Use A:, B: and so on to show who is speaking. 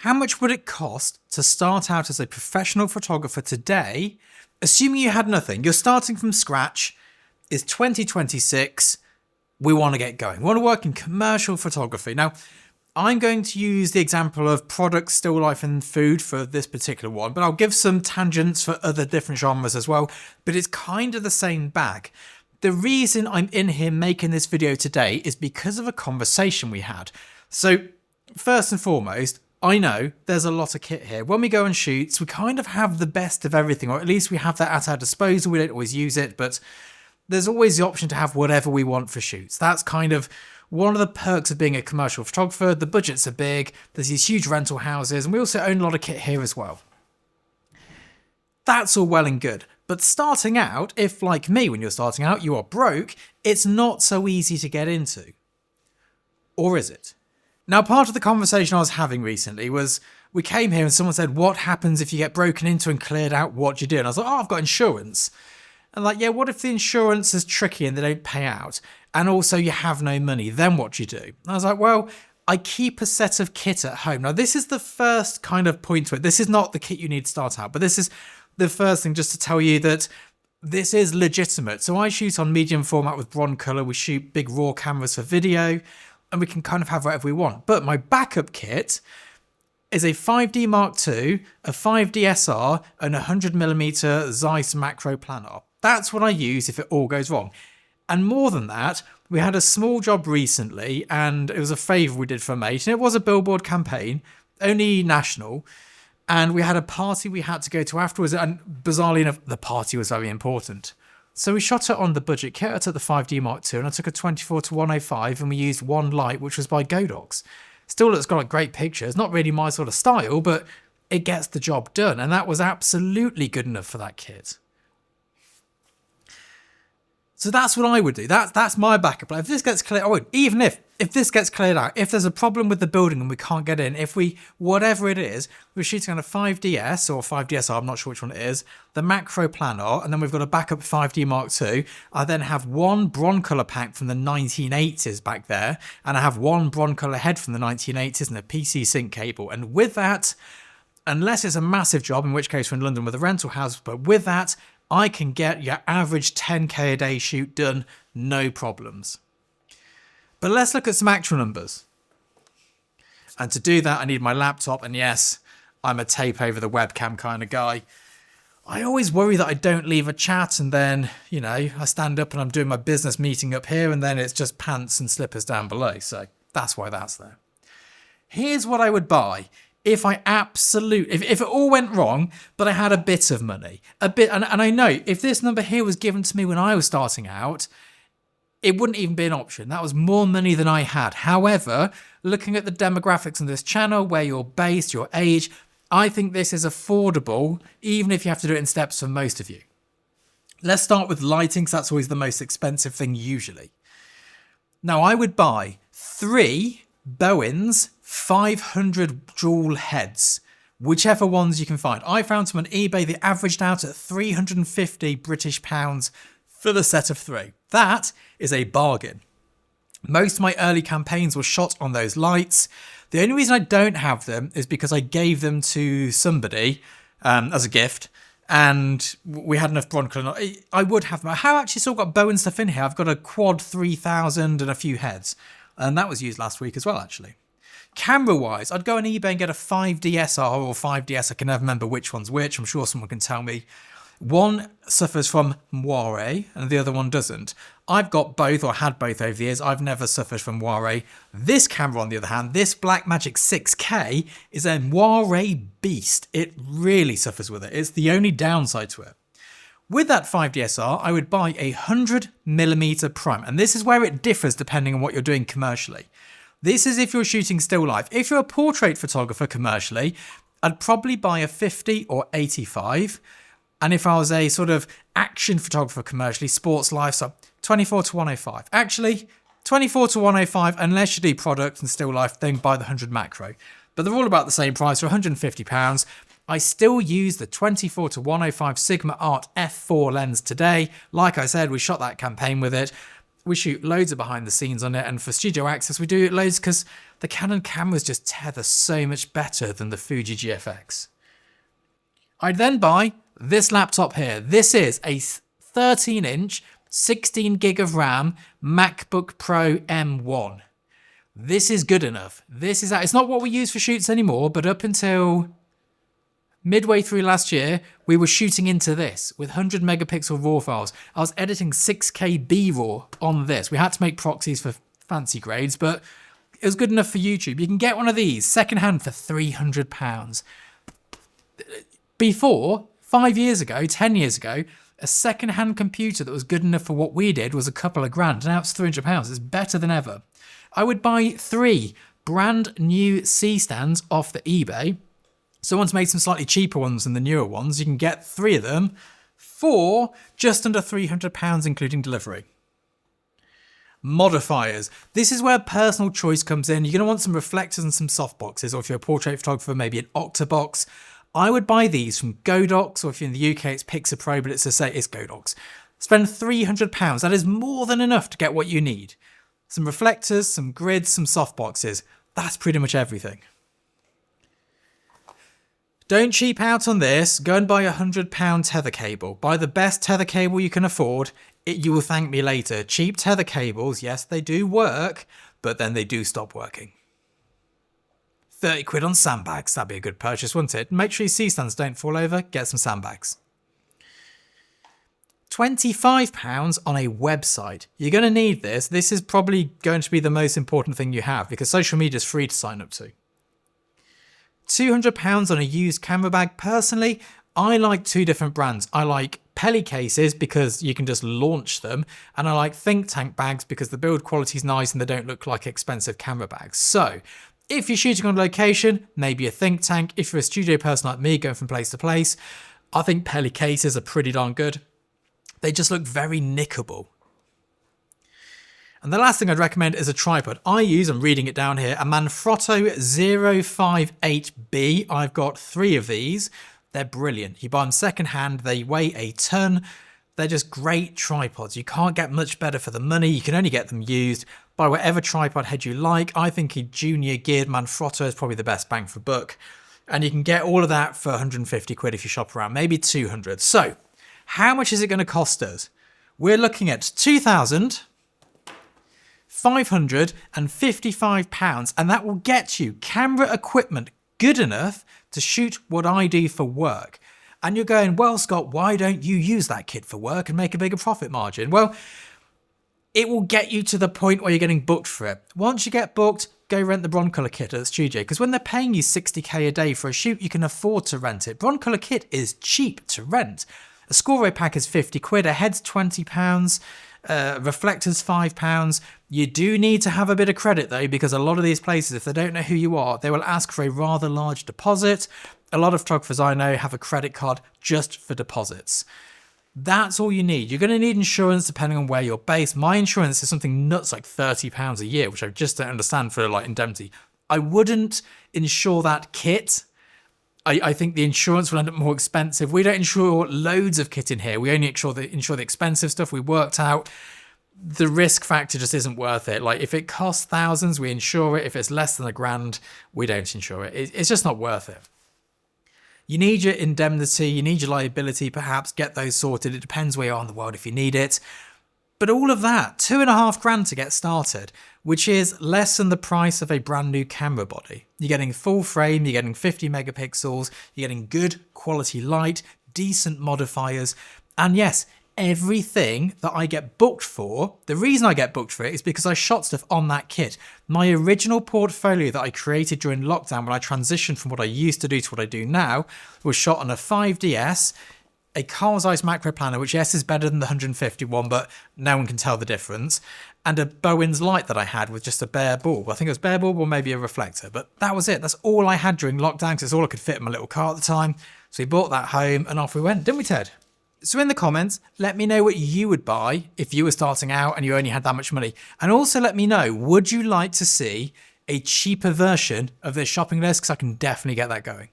A: how much would it cost to start out as a professional photographer today, assuming you had nothing? You're starting from scratch. It's 2026. We want to get going. We want to work in commercial photography. Now, I'm going to use the example of product, still life and food for this particular one, but I'll give some tangents for other different genres as well. But it's kind of the same bag. The reason I'm in here making this video today is because of a conversation we had. So first and foremost, I know there's a lot of kit here. When we go on shoots, we kind of have the best of everything, or at least we have that at our disposal. We don't always use it, but there's always the option to have whatever we want for shoots. That's kind of one of the perks of being a commercial photographer. The budgets are big. There's these huge rental houses, and we also own a lot of kit here as well. That's all well and good. But starting out, if like me, when you're starting out, you are broke, it's not so easy to get into. Or is it? Now, part of the conversation I was having recently was we came here and someone said, what happens if you get broken into and cleared out? What do you do? And I was like, oh, I've got insurance. And like, yeah, what if the insurance is tricky and they don't pay out? And also you have no money, then what do you do? And I was like, well, I keep a set of kit at home. Now, this is the first kind of point to it. This is not the kit you need to start out, but this is the first thing just to tell you that this is legitimate. So I shoot on medium format with broncolor. We shoot big raw cameras for video, and we can kind of have whatever we want. But my backup kit is a 5D Mark II, a 5D SR, and a 100mm Zeiss macro planar. That's what I use if it all goes wrong. And more than that, we had a small job recently, and it was a favour we did for a mate, and it was a billboard campaign, only national, and we had a party we had to go to afterwards, and bizarrely enough, the party was very important. So we shot it on the budget kit. I took the 5D Mark II, and I took a 24-105, and we used one light, which was by Godox. Still, it's got like great pictures, not really my sort of style, but it gets the job done, and that was absolutely good enough for that kit. So that's what I would do. That's my backup plan. If this gets cleared, even if this gets cleared out, if there's a problem with the building and we can't get in, whatever it is, we're shooting on a 5DS or 5DSR, I'm not sure which one it is, the macro planar, and then we've got a backup 5D Mark II. I then have one broncolor pack from the 1980s back there, and I have one broncolor head from the 1980s and a PC sync cable. And with that, unless it's a massive job, in which case we're in London with a rental house, but with that, I can get your average 10k a day shoot done, no problems. But let's look at some actual numbers. And to do that, I need my laptop. And yes, I'm a tape over the webcam kind of guy. I always worry that I don't leave a chat and then, I stand up and I'm doing my business meeting up here and then it's just pants and slippers down below. So that's why that's there. Here's what I would buy. If it all went wrong, but I had a bit of money, and I know if this number here was given to me when I was starting out, it wouldn't even be an option. That was more money than I had. However, looking at the demographics on this channel, where you're based, your age, I think this is affordable, even if you have to do it in steps for most of you. Let's start with lighting, because that's always the most expensive thing usually. Now, I would buy 3 Bowens 500 dual heads, whichever ones you can find. I found some on eBay that averaged out at 350 British pounds for the set of 3. That is a bargain. Most of my early campaigns were shot on those lights. The only reason I don't have them is because I gave them to somebody as a gift, and we had enough broncolor. I would have them. I have actually still got Bowen stuff in here. I've got a quad 3000 and a few heads, and that was used last week as well, actually. Camera-wise, I'd go on eBay and get a 5DSR or 5DS. I can never remember which one's which. I'm sure someone can tell me. One suffers from moire and the other one doesn't. I've got both, or had both over the years. I've never suffered from moire. This camera, on the other hand, this Blackmagic 6K, is a moire beast. It really suffers with it. It's the only downside to it. With that 5DSR, I would buy a 100mm prime. And this is where it differs depending on what you're doing commercially. This is if you're shooting still life. If you're a portrait photographer commercially, I'd probably buy a 50 or 85. And if I was a sort of action photographer commercially, sports lifestyle, 24-105. Actually, 24-105, unless you do product and still life, then buy the 100 macro. But they're all about the same price, for £150. I still use the 24-105 Sigma Art f4 lens today. Like I said, we shot that campaign with it. we shoot loads of behind the scenes on it, and for studio access we do loads because the Canon cameras just tether so much better than the Fuji GFX. I'd then buy this laptop here. This is a 13-inch, 16 gig of RAM MacBook Pro M1. This is good enough. It's not what we use for shoots anymore, but up until midway through last year, we were shooting into this with 100 megapixel RAW files. I was editing 6K B-RAW on this. We had to make proxies for fancy grades, but it was good enough for YouTube. You can get one of these secondhand for £300. Before, 5 years ago, 10 years ago, a second-hand computer that was good enough for what we did was a couple of grand. Now it's £300. It's better than ever. I would buy 3 brand new C-stands off the eBay. Someone's made some slightly cheaper ones than the newer ones. You can get 3 of them for just under £300, including delivery. Modifiers. This is where personal choice comes in. You're going to want some reflectors and some softboxes, or if you're a portrait photographer, maybe an octabox. I would buy these from Godox, or if you're in the UK, it's Pixapro, but it's Godox. Spend £300. That is more than enough to get what you need. Some reflectors, some grids, some softboxes. That's pretty much everything. Don't cheap out on this. Go and buy a £100 tether cable. Buy the best tether cable you can afford. You will thank me later. Cheap tether cables, yes, they do work, but then they do stop working. 30 quid on sandbags. That'd be a good purchase, wouldn't it? Make sure your C-stands don't fall over. Get some sandbags. £25 on a website. You're going to need this. This is probably going to be the most important thing you have because social media is free to sign up to. £200 on a used camera bag. Personally, I like 2 different brands. I like Pelly cases because you can just launch them, and I like Think Tank bags because the build quality is nice and they don't look like expensive camera bags. So if you're shooting on location, maybe a Think Tank. If you're a studio person like me going from place to place, I think Pelly cases are pretty darn good. They just look very nickable. And the last thing I'd recommend is a tripod. I use, I'm reading it down here, a Manfrotto 058B. I've got 3 of these. They're brilliant. You buy them secondhand. They weigh a ton. They're just great tripods. You can't get much better for the money. You can only get them used. Buy whatever tripod head you like. I think a junior geared Manfrotto is probably the best bang for buck. And you can get all of that for 150 quid if you shop around, maybe 200. So how much is it going to cost us? We're looking at £2,555, and that will get you camera equipment good enough to shoot what I do for work. And you're going, well, Scott, why don't you use that kit for work and make a bigger profit margin? Well, it will get you to the point where you're getting booked for it. Once you get booked, go rent the Broncolor kit at the studio, because when they're paying you 60k a day for a shoot, you can afford to rent it. Broncolor kit is cheap to rent. A Score pack is 50 quid, a head's £20, reflectors £5. You do need to have a bit of credit though, because a lot of these places, if they don't know who you are, they will ask for a rather large deposit. A lot of photographers I know have a credit card just for deposits. That's all you need. You're going to need insurance depending on where you're based. My insurance is something nuts like £30 a year, which I just don't understand for like indemnity. I wouldn't insure that kit. I think the insurance will end up more expensive. We don't insure loads of kit in here. We only insure the expensive stuff. We worked out the risk factor just isn't worth it. Like if it costs thousands, we insure it. If it's less than £1,000, we don't insure it. It's just not worth it. You need your indemnity, you need your liability, perhaps get those sorted. It depends where you are in the world if you need it. But all of that, £2,500 to get started, which is less than the price of a brand new camera body. You're getting full frame, you're getting 50 megapixels, you're getting good quality light, decent modifiers, and yes, everything that I get booked for, the reason I get booked for it is because I shot stuff on that kit. My original portfolio that I created during lockdown when I transitioned from what I used to do to what I do now was shot on a 5DS, a Carl Zeiss macro planner, which yes is better than the 151, but no one can tell the difference, and a Bowens light that I had with just a bare bulb. I think it was bare bulb or maybe a reflector, but that was it. That's all I had during lockdown because it's all I could fit in my little car at the time. So we bought that home and off we went, didn't we, Ted? So in the comments, let me know what you would buy if you were starting out and you only had that much money. And also let me know, would you like to see a cheaper version of this shopping list? Because I can definitely get that going.